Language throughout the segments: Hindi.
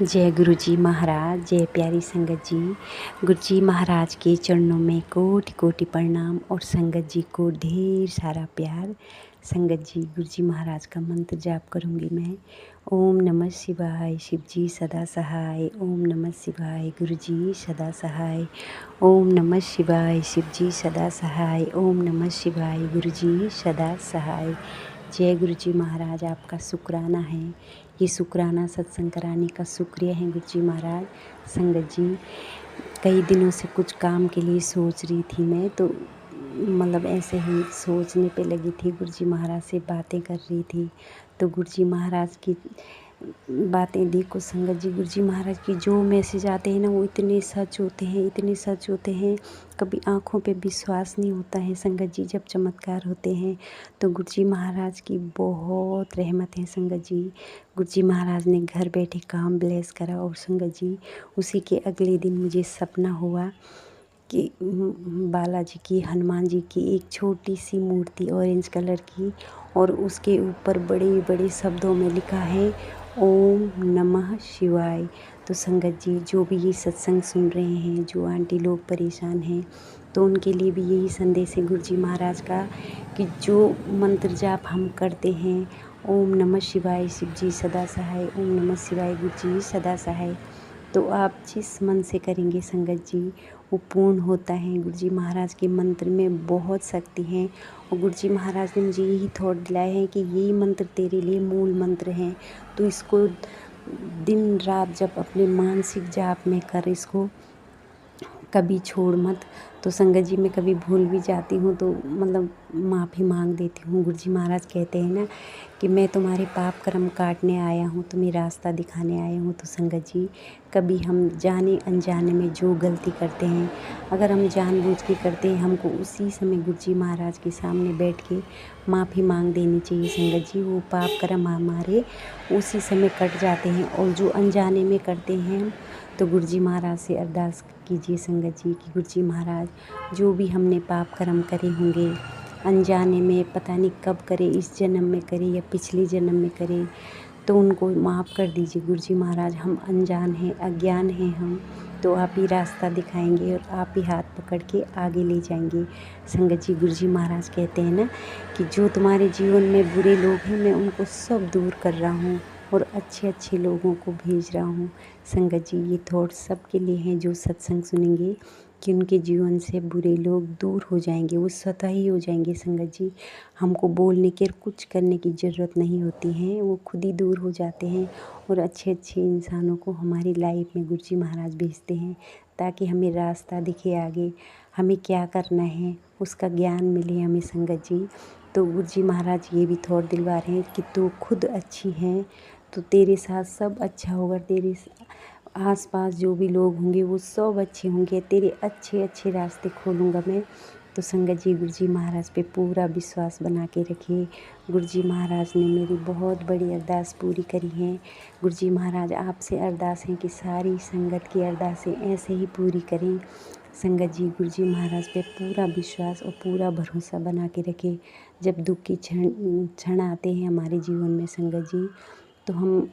जय गुरु जी महाराज, जय प्यारी संगत जी। गुरु जी महाराज के चरणों में कोटि कोटि प्रणाम और संगत जी को ढेर सारा प्यार। संगत जी, गुरु जी महाराज का मंत्र जाप करूँगी मैं। ओम नमः शिवाय, शिव जी सदा सहाय। ओम नमः शिवाय, गुरु जी सदा सहाय। ओम नमः शिवाय, शिव जी सदा सहाय। ओम नमः शिवाय, गुरु जी सदा सहाय। जय गुरु जी महाराज, आपका शुक्राना है। ये शुक्राना सत्संग कराने का शुक्रिया है गुरु जी महाराज। संगत जी, कई दिनों से कुछ काम के लिए सोच रही थी मैं, तो मतलब ऐसे ही सोचने पे लगी थी, गुरु जी महाराज से बातें कर रही थी। तो गुरु जी महाराज की बातें देखो संगत जी, गुरु जी महाराज की जो मैसेज आते हैं ना, वो इतने सच होते हैं, इतने सच होते हैं, कभी आँखों पे विश्वास नहीं होता है संगत जी। जब चमत्कार होते हैं तो गुरु जी महाराज की बहुत रहमत है संगत जी। गुरु जी महाराज ने घर बैठे काम ब्लेस करा, और संगत जी उसी के अगले दिन मुझे सपना हुआ कि बालाजी की, हनुमान जी की एक छोटी सी मूर्ति ऑरेंज कलर की, और उसके ऊपर बड़े बड़े शब्दों में लिखा है ओम नमः शिवाय। तो संगत जी, जो भी ये सत्संग सुन रहे हैं, जो आंटी लोग परेशान हैं, तो उनके लिए भी यही संदेश है गुरु जी महाराज का कि जो मंत्र जाप हम करते हैं, ओम नमः शिवाय, शिव जी सदा सहाय। ओम नमः शिवाय, गुरु जी सदा सहाय। तो आप जिस मन से करेंगे संगत जी, वो पूर्ण होता है। गुरु जी महाराज के मंत्र में बहुत शक्ति है, और गुरु जी महाराज ने मुझे यही थॉट दिलाया है कि यही मंत्र तेरे लिए मूल मंत्र हैं। तो इसको दिन रात जब अपने मानसिक जाप में कर, इसको कभी छोड़ मत। तो संगत जी, मैं कभी भूल भी जाती हूँ तो मतलब माफ़ी मांग देती हूँ। गुरु जी महाराज कहते हैं ना कि मैं तुम्हारे पाप कर्म काटने आया हूँ, तुम्हें रास्ता दिखाने आया हूँ। तो संगत जी, कभी हम जाने अनजाने में जो गलती करते हैं, अगर हम जानबूझ के करते हैं, हमको उसी समय गुरु जी महाराज के सामने बैठ के माफ़ी मांग देनी चाहिए संगत जी। वो पाप कर्म हमारे उसी समय कट जाते हैं। और जो अनजाने में करते हैं, तो गुरु जी महाराज से अरदास कीजिए संगत जी कि गुरु जी महाराज, जो भी हमने पाप कर्म करे होंगे अनजाने में, पता नहीं कब करे, इस जन्म में करे या पिछले जन्म में करे, तो उनको माफ़ कर दीजिए गुरु जी महाराज। हम अनजान हैं, अज्ञान हैं हम, तो आप ही रास्ता दिखाएंगे और आप ही हाथ पकड़ के आगे ले जाएंगे संगत जी। गुरु जी महाराज कहते हैं ना कि जो तुम्हारे जीवन में बुरे लोग हैं, मैं उनको सब दूर कर रहा हूँ और अच्छे अच्छे लोगों को भेज रहा हूँ संगत जी। ये थॉट सबके लिए हैं जो सत्संग सुनेंगे, कि उनके जीवन से बुरे लोग दूर हो जाएंगे, वो स्वतः ही हो जाएंगे संगत जी। हमको बोलने के, कुछ करने की ज़रूरत नहीं होती है, वो खुद ही दूर हो जाते हैं। और अच्छे अच्छे इंसानों को हमारी लाइफ में गुरु जी महाराज भेजते हैं, ताकि हमें रास्ता दिखे आगे, हमें क्या करना है उसका ज्ञान मिले हमें संगत जी। तो गुरु जी महाराज ये भी थॉट दिलवा रहे हैं कि तू खुद अच्छी है तो तेरे साथ सब अच्छा होगा, तेरे आसपास जो भी लोग होंगे वो सब अच्छे होंगे, तेरे अच्छे अच्छे रास्ते खोलूँगा मैं। तो संगत जी, गुरु जी महाराज पे पूरा विश्वास बना के रखिए। गुरु जी महाराज ने मेरी बहुत बड़ी अरदास पूरी करी है। गुरु जी महाराज आपसे अरदास है कि सारी संगत की अरदासें ऐसे ही पूरी करें संगत जी। गुरु जी महाराज पे पूरा विश्वास और पूरा भरोसा बना के रखें। जब दुख के क्षण आते हैं हमारे जीवन में संगत जी, तो हम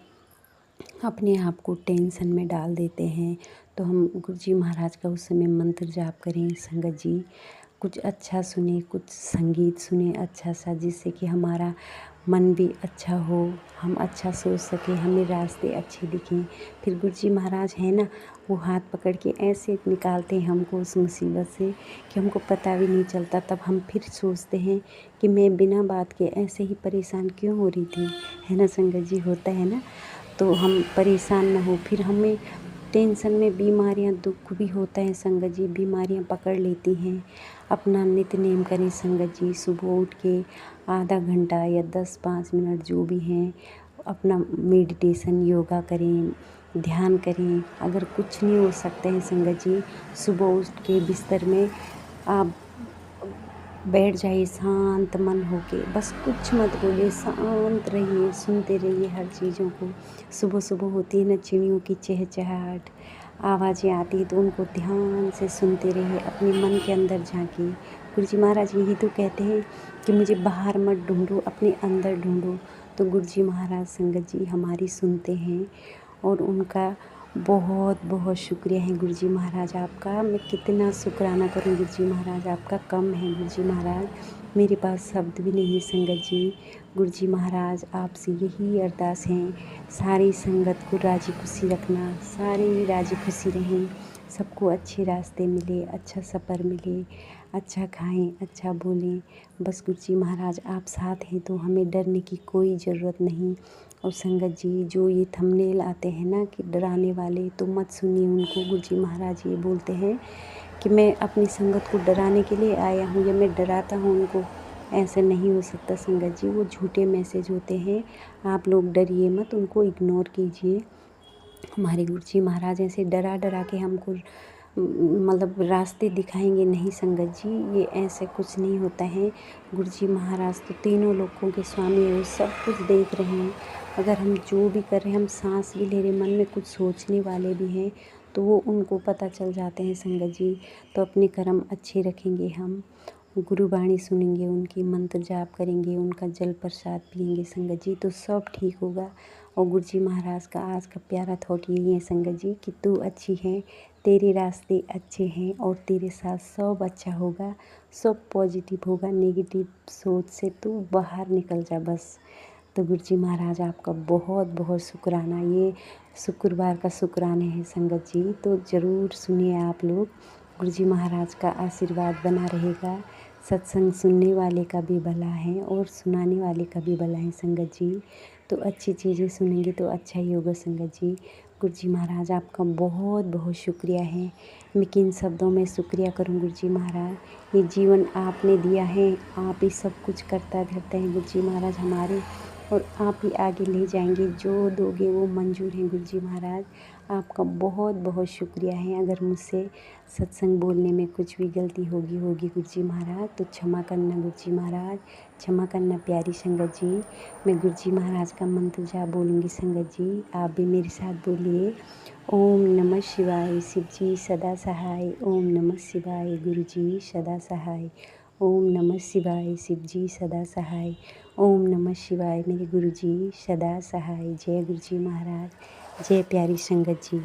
अपने आप को टेंशन में डाल देते हैं, तो हम गुरु जी महाराज का उस समय मंत्र जाप करें संगत जी। कुछ अच्छा सुने, कुछ संगीत सुने अच्छा सा, जिससे कि हमारा मन भी अच्छा हो, हम अच्छा सोच सकें, हमें रास्ते अच्छे दिखें। फिर गुरु जी महाराज है ना, वो हाथ पकड़ के ऐसे निकालते हैं हमको उस मुसीबत से कि हमको पता भी नहीं चलता। तब हम फिर सोचते हैं कि मैं बिना बात के ऐसे ही परेशान क्यों हो रही थी, है ना संगत जी, होता है ना। तो हम परेशान ना हो, फिर हमें टेंशन में बीमारियां, दुख भी होता है संगत जी, बीमारियां पकड़ लेती हैं। अपना नित्य नेम करें संगत जी, सुबह उठ के आधा घंटा या 10-5 मिनट जो भी हैं, अपना मेडिटेशन योगा करें, ध्यान करें। अगर कुछ नहीं हो सकता है संगत जी, सुबह उठ के बिस्तर में आप बैठ जाइए शांत मन होके, बस कुछ मत बोलिए, शांत रहिए, सुनते रहिए हर चीज़ों को। सुबह सुबह होती है ना चिड़ियों की चहचहाट, आवाज़ें आती है, तो उनको ध्यान से सुनते रहिए, अपने मन के अंदर झांकिए। गुरु जी महाराज यही तो कहते हैं कि मुझे बाहर मत ढूंढो, अपने अंदर ढूंढो। तो गुरु जी महाराज संगत जी हमारी सुनते हैं, और उनका बहुत बहुत शुक्रिया है गुरु जी महाराज आपका। मैं कितना शुक्राना करूँ गुरु जी महाराज आपका, कम है गुरु जी महाराज, मेरे पास शब्द भी नहीं है संगत जी। गुरु जी महाराज आपसे यही अरदास है, सारी संगत को राजी खुशी रखना, सारे ही राजी खुशी रहें, सबको अच्छे रास्ते मिले, अच्छा सफ़र मिले, अच्छा खाएं, अच्छा बोलें। बस गुरु जी महाराज आप साथ हैं तो हमें डरने की कोई ज़रूरत नहीं। और संगत जी जो ये थंबनेल आते हैं ना कि डराने वाले, तो मत सुनिए उनको। गुरु जी महाराज ये बोलते हैं कि मैं अपनी संगत को डराने के लिए आया हूँ या मैं डराता हूँ उनको, ऐसे नहीं हो सकता संगत जी। वो झूठे मैसेज होते हैं, आप लोग डरिए मत, उनको इग्नोर कीजिए। हमारे गुरु जी महाराज ऐसे डरा डरा के हमको मतलब रास्ते दिखाएंगे नहीं संगत जी, ये ऐसे कुछ नहीं होता है। गुरु जी महाराज तो तीनों लोकों के स्वामी हैं, वो सब कुछ देख रहे हैं। अगर हम जो भी कर रहे हैं, हम सांस भी ले रहे, मन में कुछ सोचने वाले भी हैं, तो वो उनको पता चल जाते हैं संगत जी। तो अपने कर्म अच्छे रखेंगे, हम गुरुवाणी सुनेंगे, उनकी मंत्र जाप करेंगे, उनका जल प्रसाद पिएंगे संगत जी, तो सब ठीक होगा। और गुरु जी महाराज का आज का प्यारा थॉट यही है संगत जी कि तू अच्छी है, तेरे रास्ते अच्छे हैं और तेरे साथ सब अच्छा होगा, सब पॉजिटिव होगा। नेगेटिव सोच से तू बाहर निकल जा बस। तो गुरु जी महाराज आपका बहुत बहुत शुक्राना। ये शुक्रवार का शुक्राने है संगत जी, तो ज़रूर सुनिए आप लोग। गुरु जी महाराज का आशीर्वाद बना रहेगा। सत्संग सुनने वाले का भी भला है और सुनाने वाले का भी भला है संगत जी। तो अच्छी चीज़ें सुनेंगे तो अच्छा ही होगा संगत जी। गुरु जी महाराज आपका बहुत बहुत शुक्रिया है। मैं किन शब्दों में शुक्रिया करूं गुरु जी महाराज। ये जीवन आपने दिया है, आप ही सब कुछ करता धरता है गुरु जी महाराज हमारे, और आप ही आगे ले जाएंगे, जो दोगे वो मंजूर है गुरु जी महाराज। आपका बहुत बहुत शुक्रिया है। अगर मुझसे सत्संग बोलने में कुछ भी गलती होगी गुरु जी महाराज तो क्षमा करना गुरु जी महाराज, क्षमा करना प्यारी संगत जी। मैं गुरु जी महाराज का मंत्र जाप बोलूँगी संगत जी, आप भी मेरे साथ बोलिए। ओम नमः शिवाय, शिव जी सदा सहाय। ओम नमः शिवाय, गुरु जी सदा सहाय। ओम नमः शिवाय, शिव जी सदा सहाय। ओम नमः शिवाय, मेरे गुरु जी सदा सहाय। जय गुरु जी महाराज, जय प्यारी संगत जी।